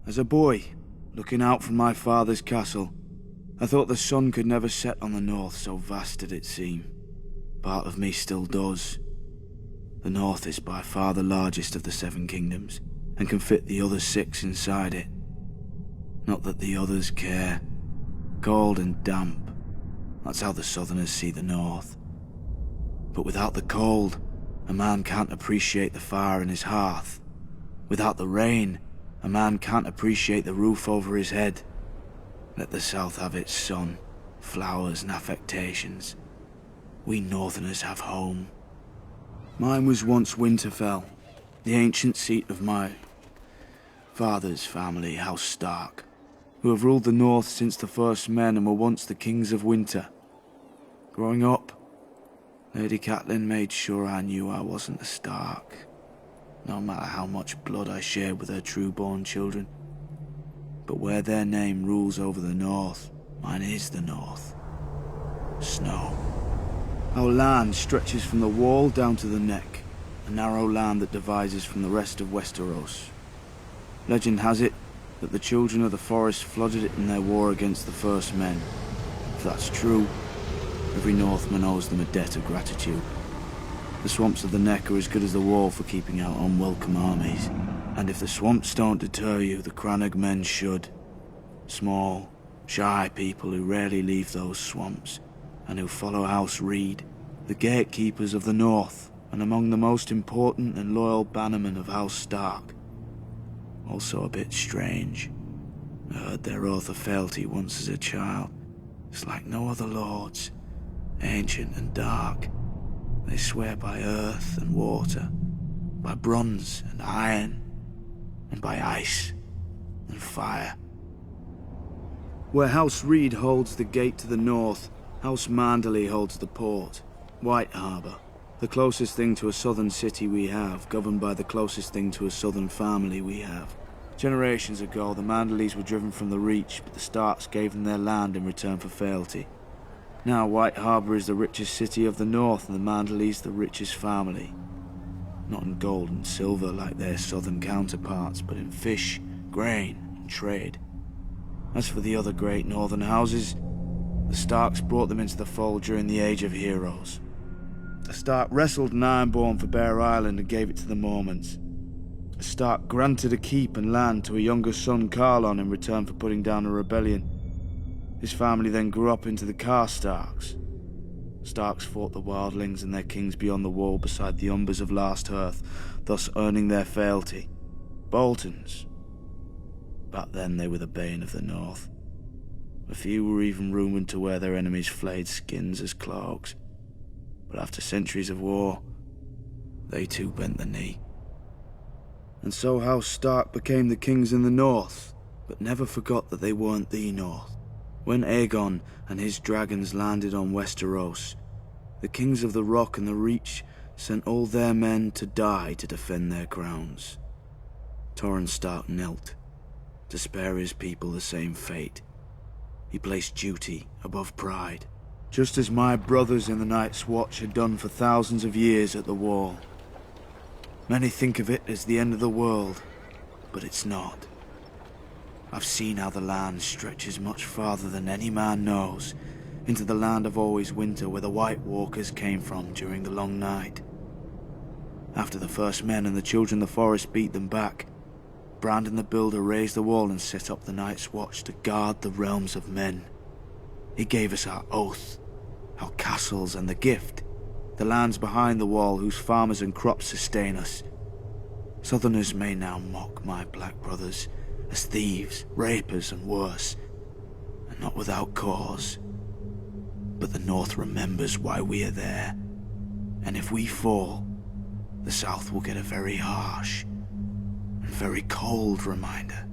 As a boy, looking out from my father's castle, I thought the sun could never set on the north, so vast did it seem. Part of me still does. The north is by far the largest of the Seven Kingdoms, and can fit the other 6 inside it. Not that the others care. Cold and damp, that's how the southerners see the north. But without the cold, a man can't appreciate the fire in his hearth. Without the rain, a man can't appreciate the roof over his head. Let the south have its sun, flowers and affectations. We northerners have home. Mine was once Winterfell, the ancient seat of my father's family, House Stark, who have ruled the north since the first men and were once the kings of winter. Growing up, Lady Catelyn made sure I knew I wasn't a Stark, no matter how much blood I shared with her true-born children. But where their name rules over the north, mine is the north. Snow. Our land stretches from the wall down to the neck, a narrow land that divides us from the rest of Westeros. Legend has it that the children of the forest flooded it in their war against the first men. If that's true, every Northman owes them a debt of gratitude. The swamps of the neck are as good as the wall for keeping out unwelcome armies. And if the swamps don't deter you, the Crannog men should. Small, shy people who rarely leave those swamps, and who follow House Reed, the gatekeepers of the north, and among the most important and loyal bannermen of House Stark. Also a bit strange. I heard their oath of fealty once as a child. It's like no other lords, ancient and dark. They swear by earth and water, by bronze and iron, and by ice and fire. Where House Reed holds the gate to the north, House Manderley holds the port, White Harbour, the closest thing to a southern city we have, governed by the closest thing to a southern family we have. Generations ago, the Manderleys were driven from the Reach, but the Starks gave them their land in return for fealty. Now White Harbour is the richest city of the north, and the Manderleys the richest family. Not in gold and silver like their southern counterparts, but in fish, grain, and trade. As for the other great northern houses, the Starks brought them into the fold during the Age of Heroes. The Stark wrestled an Ironborn for Bear Island and gave it to the Mormonts. The Stark granted a keep and land to a younger son, Carlon, in return for putting down a rebellion. His family then grew up into the Karstarks. Starks fought the Wildlings and their kings beyond the wall beside the Umbers of Last Hearth, thus earning their fealty. Boltons. Back then they were the bane of the north. A few were even rumoured to wear their enemies' flayed skins as cloaks. But after centuries of war, they too bent the knee. And so House Stark became the kings in the north, but never forgot that they weren't the north. When Aegon and his dragons landed on Westeros, the kings of the Rock and the Reach sent all their men to die to defend their crowns. Torrhen Stark knelt, to spare his people the same fate. He placed duty above pride, just as my brothers in the Night's Watch had done for thousands of years at the Wall. Many think of it as the end of the world, but it's not. I've seen how the land stretches much farther than any man knows, into the land of always winter where the White Walkers came from during the long night. After the first men and the children of the forest beat them back, Brandon the Builder raised the wall and set up the Night's Watch to guard the realms of men. He gave us our oath, our castles and the gift, the lands behind the wall whose farmers and crops sustain us. Southerners may now mock my black brothers as thieves, rapers and worse, and not without cause. But the North remembers why we are there, and if we fall, the South will get a very harsh and very cold reminder.